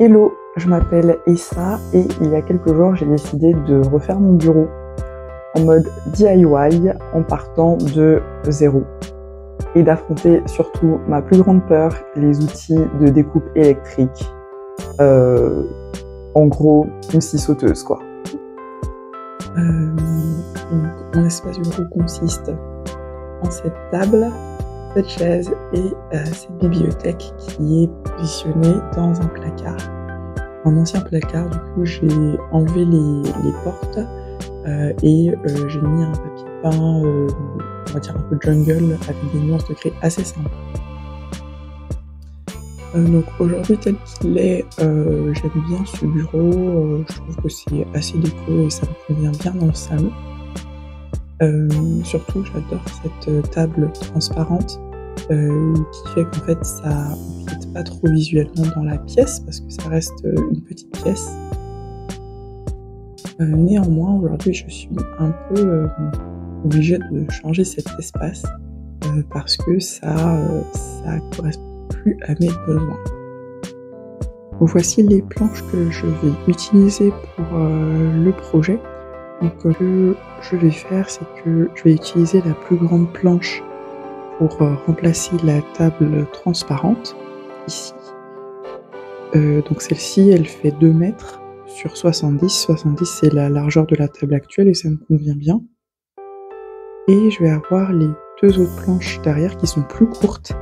Hello, je m'appelle Essa et il y a quelques jours j'ai décidé de refaire mon bureau en mode DIY en partant de zéro et d'affronter surtout ma plus grande peur, les outils de découpe électrique. En gros, une scie sauteuse quoi. Donc, mon espace bureau consiste en cette table, cette chaise et cette bibliothèque qui est positionnée dans un placard. Un ancien placard, du coup j'ai enlevé les portes et j'ai mis un papier peint, on va dire un peu jungle, avec des nuances de gris assez simples. Donc aujourd'hui tel qu'il est, j'aime bien ce bureau, je trouve que c'est assez déco et ça me convient bien dans le salon. Surtout j'adore cette table transparente qui fait qu'en fait ça n'empiète pas trop visuellement dans la pièce parce que ça reste une petite pièce. Néanmoins aujourd'hui je suis un peu obligée de changer cet espace parce que ça correspond plus à mes besoins. Voici les planches que je vais utiliser pour le projet. Donc ce que je vais faire, c'est que je vais utiliser la plus grande planche pour remplacer la table transparente, ici. Donc celle-ci, elle fait 2 mètres sur 70. 70, c'est la largeur de la table actuelle et ça me convient bien. Et je vais avoir les 2 autres planches derrière qui sont plus courtes.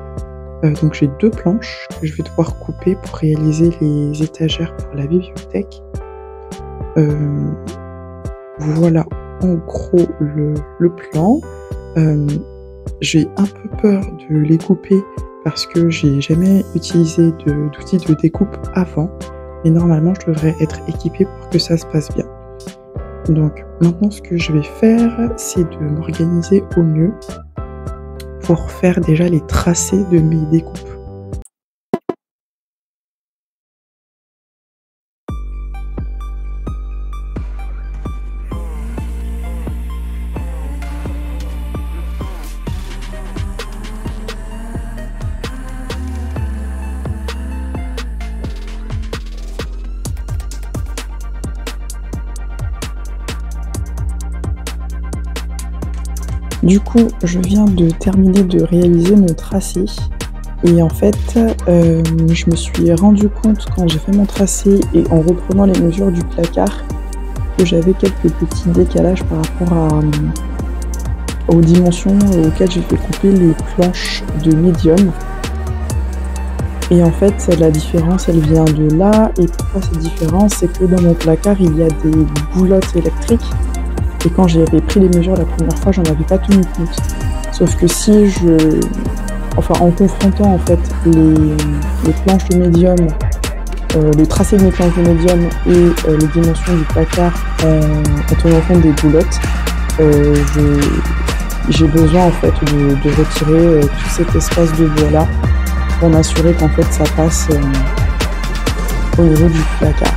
Donc j'ai 2 planches que je vais devoir couper pour réaliser les étagères pour la bibliothèque. Voilà en gros le plan. J'ai un peu peur de les couper parce que j'ai jamais utilisé d'outils de découpe avant, mais normalement je devrais être équipée pour que ça se passe bien. Donc maintenant ce que je vais faire, c'est de m'organiser au mieux pour faire déjà les tracés de mes découpes. Du coup, je viens de terminer de réaliser mon tracé et en fait, je me suis rendu compte quand j'ai fait mon tracé et en reprenant les mesures du placard que j'avais quelques petits décalages par rapport aux dimensions auxquelles j'ai fait couper les planches de médium. Et en fait, la différence, elle vient de là. Et pourquoi cette différence? C'est que dans mon placard, il y a des boulottes électriques. Et quand j'avais pris les mesures la première fois, j'en avais pas tenu compte. Sauf que si en confrontant en fait les planches de médium, le tracé de mes planches de médium et les dimensions du placard en tenant compte des boulottes, j'ai besoin en fait de retirer tout cet espace de bois là pour m'assurer qu'en fait ça passe au niveau du placard.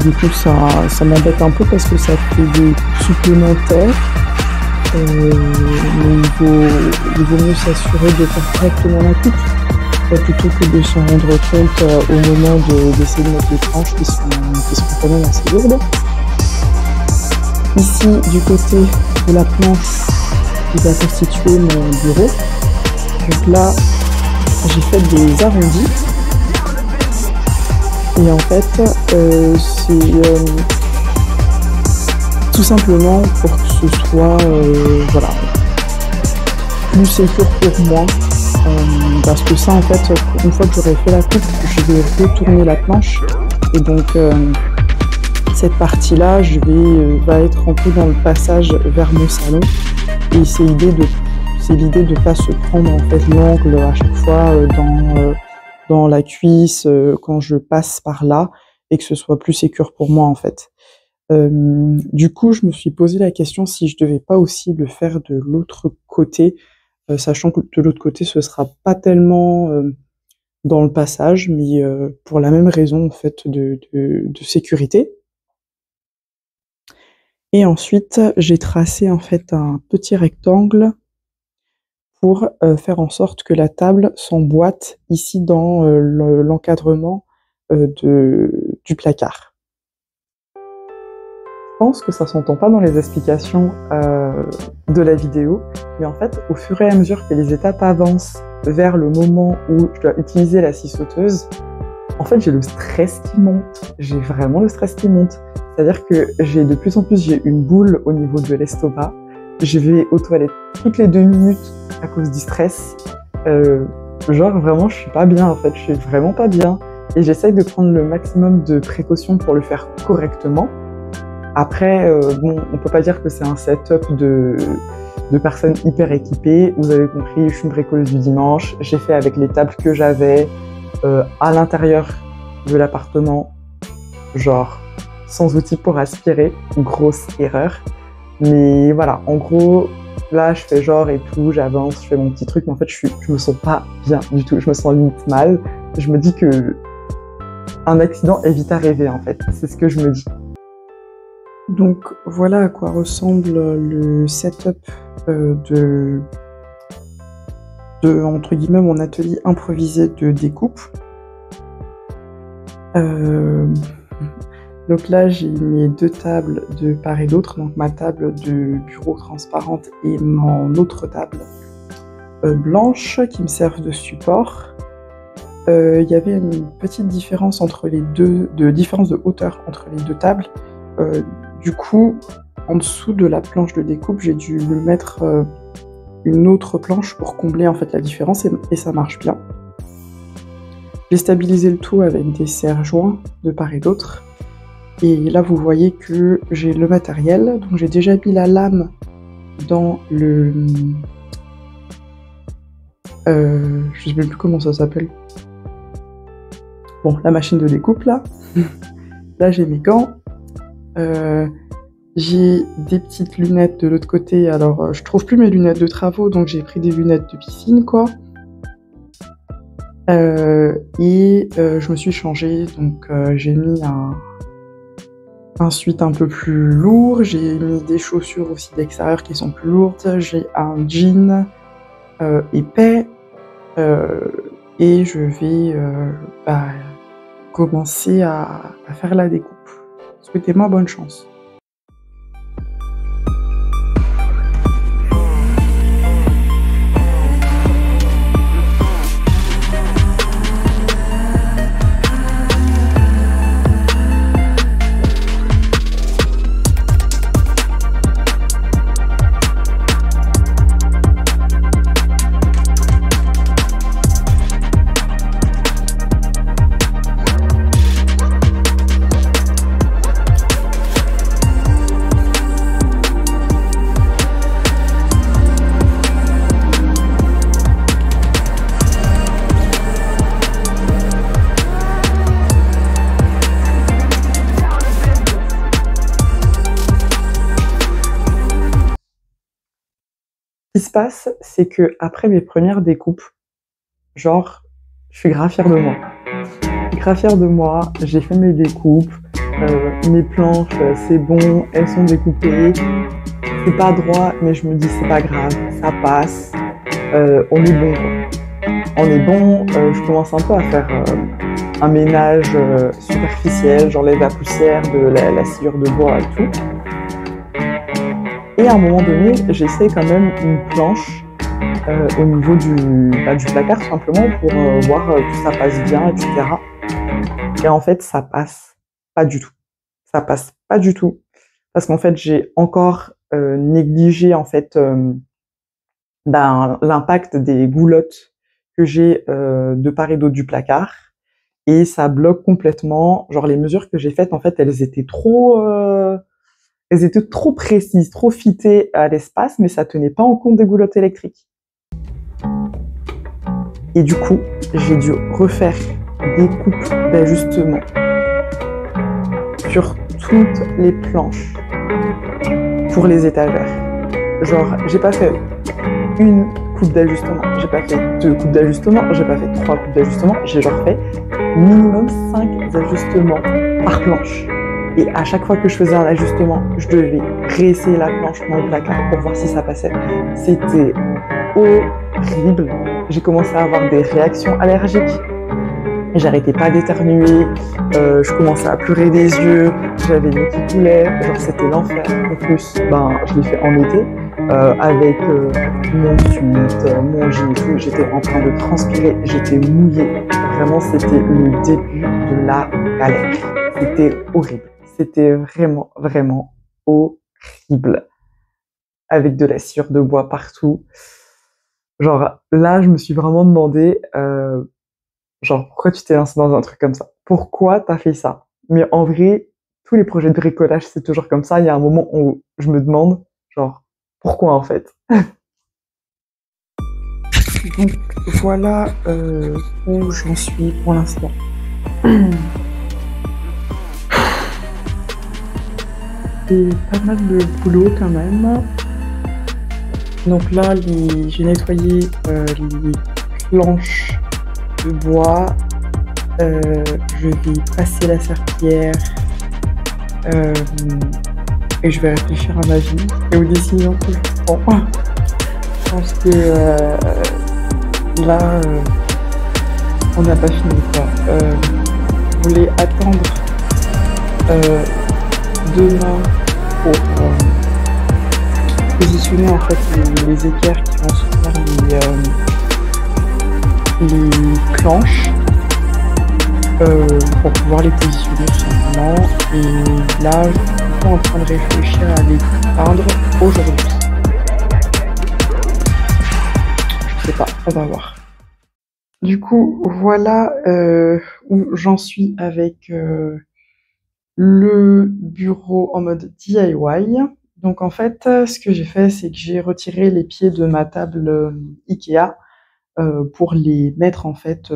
Du coup, ça m'embête un peu parce que ça fait des supplémentaires. Mais il vaut mieux s'assurer de faire correctement la coupe plutôt que de s'en rendre compte au moment d'essayer de mettre les planches qui sont quand même assez lourdes. Ici, du côté de la planche qui va constituer mon bureau, donc là, j'ai fait des arrondis. Et en fait, c'est tout simplement pour que ce soit voilà, plus sécure pour moi. Parce que ça, en fait, une fois que j'aurai fait la coupe, je vais retourner la planche. Et donc, cette partie-là, va être un peu dans le passage vers mon salon. Et c'est l'idée de ne pas se prendre en fait l'angle à chaque fois dans la cuisse quand je passe par là et que ce soit plus sécure pour moi en fait. Du coup, je me suis posé la question si je devais pas aussi le faire de l'autre côté, sachant que de l'autre côté ce sera pas tellement dans le passage, mais pour la même raison en fait de sécurité. Et ensuite, j'ai tracé en fait un petit rectangle pour faire en sorte que la table s'emboîte ici dans l'encadrement du placard. Je pense que ça s'entend pas dans les explications de la vidéo, mais en fait, au fur et à mesure que les étapes avancent vers le moment où je dois utiliser la scie sauteuse, en fait, j'ai le stress qui monte. J'ai vraiment le stress qui monte. C'est-à-dire que de plus en plus, j'ai une boule au niveau de l'estomac. Je vais aux toilettes toutes les 2 minutes à cause du stress. Genre, vraiment, je suis pas bien, en fait. Je suis vraiment pas bien. Et j'essaye de prendre le maximum de précautions pour le faire correctement. Après, bon, on peut pas dire que c'est un setup de personnes hyper équipées. Vous avez compris, je suis une bricoleuse du dimanche. J'ai fait avec les tables que j'avais à l'intérieur de l'appartement, genre sans outils pour aspirer. Grosse erreur. Mais voilà, en gros, là, je fais genre et tout, j'avance, je fais mon petit truc, mais en fait, je me sens pas bien du tout. Je me sens limite mal. Je me dis que un accident est vite arrivé, en fait. C'est ce que je me dis. Donc, voilà à quoi ressemble le setup de entre guillemets, mon atelier improvisé de découpe. Donc là, j'ai mes 2 tables de part et d'autre, donc ma table de bureau transparente et mon autre table blanche qui me servent de support. Il y avait une petite différence entre les deux, différence de hauteur entre les 2 tables. Du coup, en dessous de la planche de découpe, j'ai dû me mettre une autre planche pour combler en fait la différence et ça marche bien. J'ai stabilisé le tout avec des serre-joints de part et d'autre. Et là, vous voyez que j'ai le matériel. Donc, j'ai déjà mis la lame dans le... je sais même plus comment ça s'appelle. Bon, la machine de découpe, là. Là, j'ai mes gants. J'ai des petites lunettes de l'autre côté. Alors, je trouve plus mes lunettes de travaux, donc j'ai pris des lunettes de piscine, quoi. Je me suis changée, donc j'ai mis un sweat un peu plus lourd, j'ai mis des chaussures aussi d'extérieur qui sont plus lourdes, j'ai un jean épais, et je vais commencer à faire la découpe. Souhaitez-moi bonne chance. Ce qui se passe, c'est que après mes premières découpes, genre, je suis grave fière de moi. Je suis grave fière de moi, j'ai fait mes découpes, mes planches, c'est bon, elles sont découpées. C'est pas droit, mais je me dis c'est pas grave, ça passe, on est bon, quoi. On est bon, je commence un peu à faire un ménage superficiel, j'enlève la poussière de la sciure de bois et tout. Et à un moment donné, j'essaie quand même une planche au niveau du placard, tout simplement, pour voir que ça passe bien, etc. Et en fait, ça passe pas du tout. Ça passe pas du tout. Parce qu'en fait, j'ai encore négligé en fait l'impact des goulottes que j'ai de part et d'autre du placard. Et ça bloque complètement. Genre, les mesures que j'ai faites, en fait, elles étaient trop précises, trop fitées à l'espace, mais ça tenait pas en compte des goulottes électriques. Et du coup, j'ai dû refaire des coupes d'ajustement sur toutes les planches pour les étagères. Genre, j'ai pas fait une coupe d'ajustement, j'ai pas fait 2 coupes d'ajustement, j'ai pas fait 3 coupes d'ajustement, j'ai genre fait minimum 5 ajustements par planche. Et à chaque fois que je faisais un ajustement, je devais réessayer la planche dans le placard pour voir si ça passait. C'était horrible. J'ai commencé à avoir des réactions allergiques. J'arrêtais pas d'éternuer, je commençais à pleurer des yeux, j'avais le nez qui coulait, genre c'était l'enfer. En plus, ben, je l'ai fait en été, avec mon sweat, mon jean et tout, j'étais en train de transpirer, j'étais mouillée. Vraiment, c'était le début de la galère. C'était horrible. C'était vraiment, vraiment horrible. Avec de la sueur de bois partout. Genre, là, je me suis vraiment demandé, genre, pourquoi tu t'es lancé dans un truc comme ça? Pourquoi t'as fait ça? Mais en vrai, tous les projets de bricolage, c'est toujours comme ça. Il y a un moment où je me demande, genre, pourquoi en fait? Donc voilà où j'en suis pour l'instant. C'est pas mal de boulot quand même. Donc là, j'ai nettoyé les planches de bois. Je vais passer la serpillière et je vais réfléchir à ma vie et aux décisions que je prends. Je pense que là, on n'a pas fini quoi. Je voulais attendre demain pour positionner en fait les équerres qui vont soutenir les planches pour pouvoir les positionner tout simplement. Et là, je suis plutôt en train de réfléchir à les peindre aujourd'hui. Je sais pas, on va voir. Du coup, voilà où j'en suis avec le bureau en mode DIY. Donc en fait, ce que j'ai fait, c'est que j'ai retiré les pieds de ma table Ikea pour les mettre en fait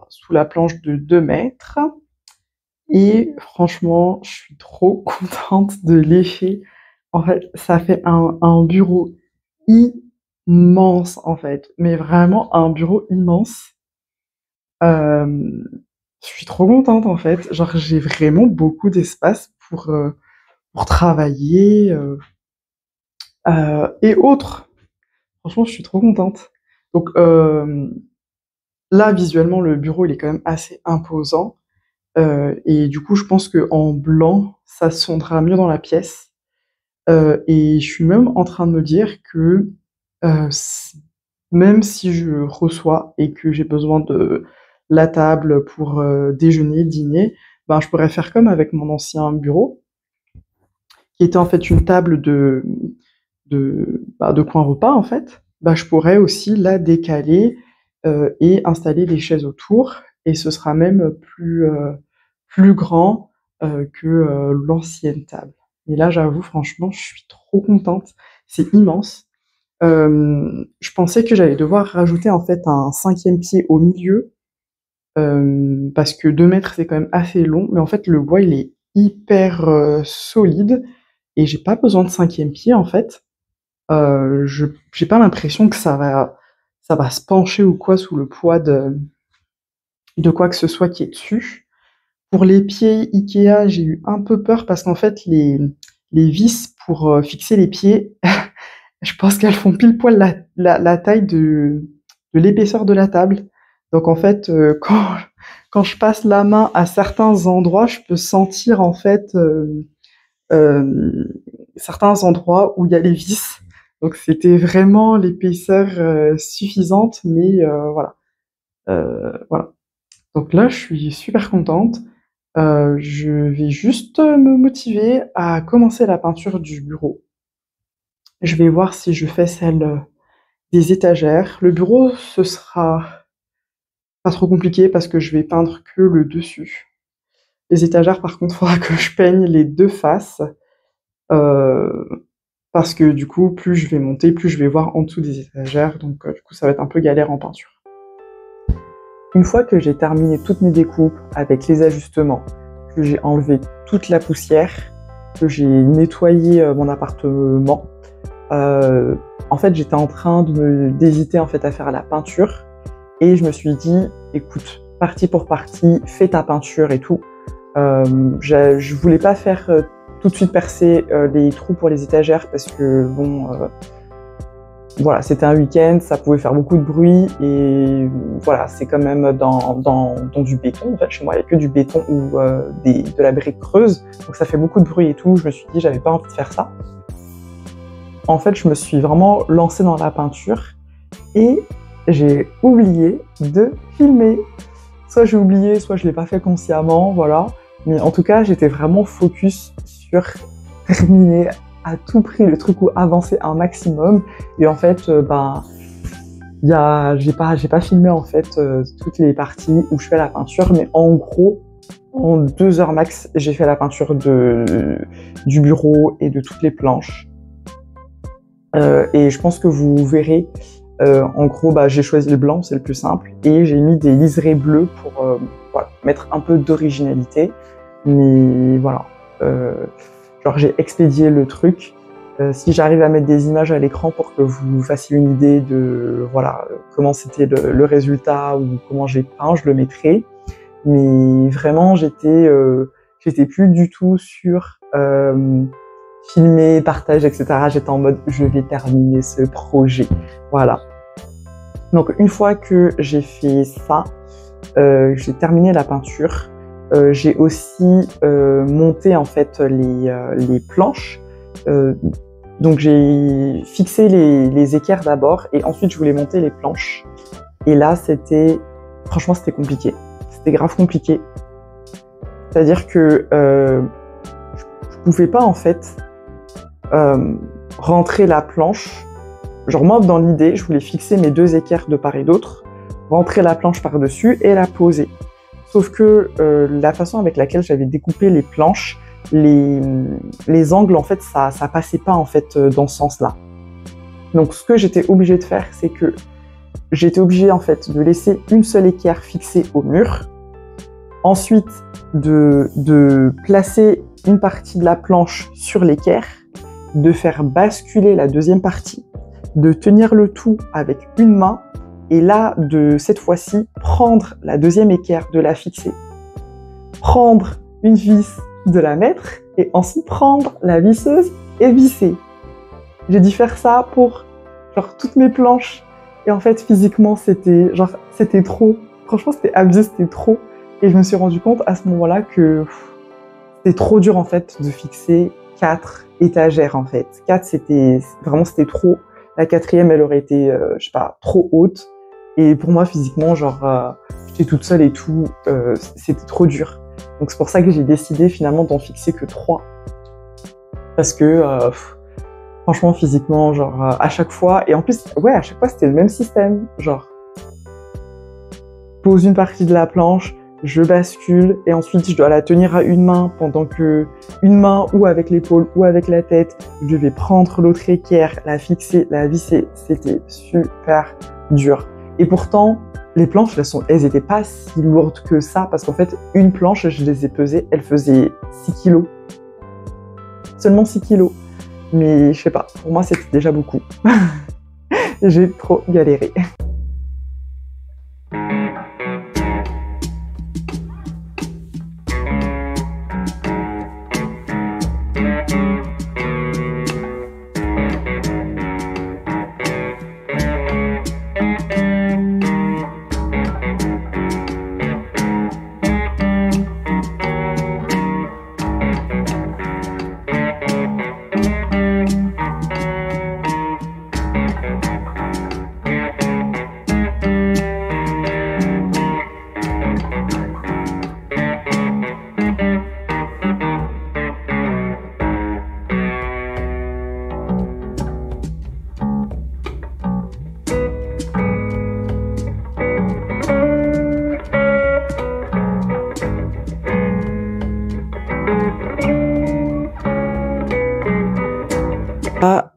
sous la planche de 2 mètres. Et franchement, je suis trop contente de l'effet. En fait, ça fait un bureau immense en fait, mais vraiment un bureau immense. Je suis trop contente en fait. Genre j'ai vraiment beaucoup d'espace pour travailler et autres. Franchement, je suis trop contente. Donc là, visuellement, le bureau, il est quand même assez imposant. Et du coup, je pense qu'en blanc, ça sondera mieux dans la pièce. Et je suis même en train de me dire que même si je reçois et que j'ai besoin de la table pour déjeuner, dîner, ben, je pourrais faire comme avec mon ancien bureau, qui était en fait une table de coin repas, en fait. Ben, je pourrais aussi la décaler et installer des chaises autour, et ce sera même plus grand que l'ancienne table. Et là, j'avoue, franchement, je suis trop contente. C'est immense. Je pensais que j'allais devoir rajouter en fait un 5e pied au milieu, parce que 2 mètres, c'est quand même assez long, mais en fait, le bois, il est hyper solide, et j'ai pas besoin de 5e pied, en fait. J'ai pas l'impression que ça va se pencher ou quoi sous le poids de quoi que ce soit qui est dessus. Pour les pieds Ikea, j'ai eu un peu peur parce qu'en fait, les vis pour fixer les pieds, je pense qu'elles font pile poil la taille de l'épaisseur de la table. Donc en fait, quand je passe la main à certains endroits, je peux sentir en fait certains endroits où il y a les vis. Donc c'était vraiment l'épaisseur suffisante, mais voilà. Voilà. Donc là, je suis super contente. Je vais juste me motiver à commencer la peinture du bureau. Je vais voir si je fais celle des étagères. Le bureau, ce sera pas trop compliqué parce que je vais peindre que le dessus. Les étagères, par contre, il faudra que je peigne les 2 faces. Parce que du coup, plus je vais monter, plus je vais voir en dessous des étagères. Donc du coup, ça va être un peu galère en peinture. Une fois que j'ai terminé toutes mes découpes avec les ajustements, que j'ai enlevé toute la poussière, que j'ai nettoyé mon appartement, en fait, j'étais en train d'hésiter en fait à faire la peinture, et je me suis dit, écoute, partie pour partie, fais ta peinture et tout. Je voulais pas faire tout de suite percer les trous pour les étagères parce que bon, voilà, c'était un week-end, ça pouvait faire beaucoup de bruit et voilà, c'est quand même dans du béton. En fait, chez moi, il n'y a que du béton ou de la brique creuse, donc ça fait beaucoup de bruit et tout. Je me suis dit, j'avais pas envie de faire ça. En fait, je me suis vraiment lancée dans la peinture et j'ai oublié de filmer. Soit j'ai oublié, soit je l'ai pas fait consciemment, voilà. Mais en tout cas, j'étais vraiment focus sur terminer à tout prix le truc ou avancer un maximum. Et en fait, j'ai pas filmé en fait toutes les parties où je fais la peinture, mais en gros, en 2 heures max, j'ai fait la peinture du bureau et de toutes les planches. Et je pense que vous verrez, en gros, j'ai choisi le blanc, c'est le plus simple, et j'ai mis des liserés bleus pour voilà, mettre un peu d'originalité. Mais voilà, genre j'ai expédié le truc. Si j'arrive à mettre des images à l'écran pour que vous fassiez une idée de voilà comment c'était le résultat ou comment j'ai peint, je le mettrai. Mais vraiment, j'étais plus du tout sur filmer, partage, etc. J'étais en mode je vais terminer ce projet. Voilà. Donc une fois que j'ai fait ça, j'ai terminé la peinture. J'ai aussi monté en fait les planches. Donc j'ai fixé les équerres d'abord et ensuite je voulais monter les planches. Et là franchement c'était compliqué. C'était grave compliqué. C'est-à-dire que je pouvais pas en fait rentrer la planche. Genre moi dans l'idée, je voulais fixer mes 2 équerres de part et d'autre, rentrer la planche par-dessus et la poser. Sauf que la façon avec laquelle j'avais découpé les planches, les angles en fait ça passait pas en fait dans ce sens-là. Donc ce que j'étais obligée de faire, c'est que j'étais obligée en fait de laisser une seule équerre fixée au mur, ensuite de placer une partie de la planche sur l'équerre, de faire basculer la deuxième partie, de tenir le tout avec une main, et là, de cette fois-ci, prendre la deuxième équerre, de la fixer, prendre une vis, de la mettre, et ensuite prendre la visseuse et visser. J'ai dû faire ça pour genre toutes mes planches, et en fait, physiquement, c'était trop. Franchement, c'était abusé, c'était trop. Et je me suis rendu compte à ce moment-là que c'était trop dur en fait de fixer 4 étagères en fait. 4, c'était trop. La 4e, elle aurait été, je sais pas, trop haute. Et pour moi, physiquement, genre, j'étais toute seule et tout, c'était trop dur. Donc c'est pour ça que j'ai décidé finalement d'en fixer que 3. Parce que, franchement, physiquement, genre, à chaque fois, et en plus, ouais, à chaque fois, c'était le même système. Genre, pose une partie de la planche, je bascule, et ensuite, je dois la tenir à une main pendant que une main, ou avec l'épaule, ou avec la tête, je vais prendre l'autre équerre, la fixer, la visser. C'était super dur. Et pourtant, les planches, elles étaient pas si lourdes que ça, parce qu'en fait, une planche, je les ai pesées, elle faisait 6 kilos. Seulement 6 kilos. Mais je sais pas, pour moi, c'était déjà beaucoup. J'ai trop galéré.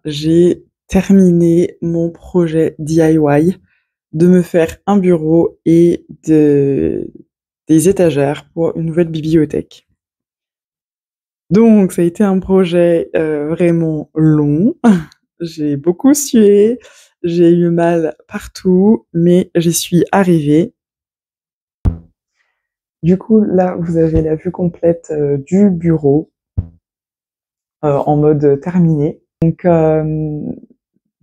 J'ai terminé mon projet DIY de me faire un bureau et des étagères pour une nouvelle bibliothèque. Donc ça a été un projet, vraiment long. J'ai beaucoup sué, j'ai eu mal partout, mais j'y suis arrivée. Du coup, là, vous avez la vue complète, du bureau, en mode terminé. Donc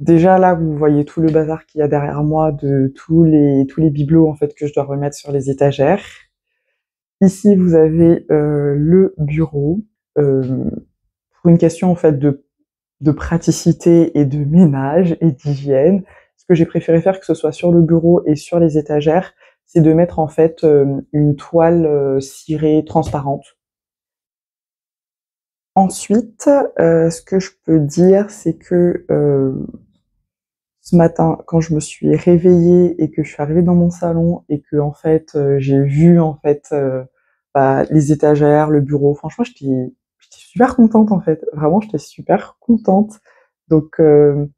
Déjà là, vous voyez tout le bazar qu'il y a derrière moi de tous les bibelots en fait que je dois remettre sur les étagères. Ici, vous avez le bureau. Pour une question en fait de praticité et de ménage et d'hygiène, ce que j'ai préféré faire, que ce soit sur le bureau et sur les étagères, c'est de mettre en fait une toile cirée transparente. Ensuite, ce que je peux dire, c'est que ce matin, quand je me suis réveillée et que je suis arrivée dans mon salon et que en fait j'ai vu en fait bah, les étagères, le bureau, franchement j'étais super contente en fait, vraiment j'étais super contente. Donc je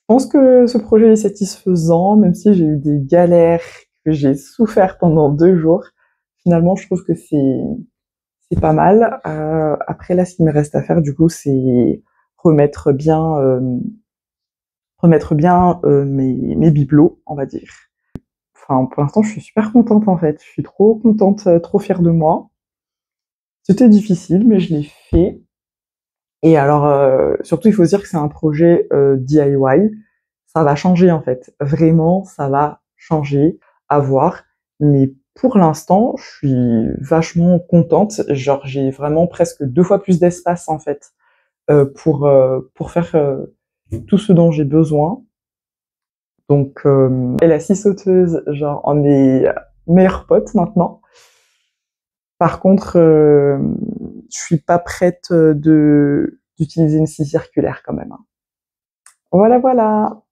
pense que ce projet est satisfaisant, même si j'ai eu des galères, que j'ai souffert pendant 2 jours. Finalement, je trouve que c'est pas mal. Après là, ce qu'il me reste à faire du coup, c'est remettre bien remettre bien mes bibelots, on va dire. Enfin, pour l'instant, je suis super contente en fait. Je suis trop contente, trop fière de moi. C'était difficile, mais je l'ai fait. Et alors, surtout, il faut se dire que c'est un projet DIY. Ça va changer en fait. Vraiment, ça va changer, à voir. Mais pour l'instant, je suis vachement contente. Genre, j'ai vraiment presque 2 fois plus d'espace en fait pour faire tout ce dont j'ai besoin. Donc, et la scie sauteuse, genre, on est meilleurs potes maintenant. Par contre, je suis pas prête d'utiliser une scie circulaire quand même, hein. Voilà, voilà.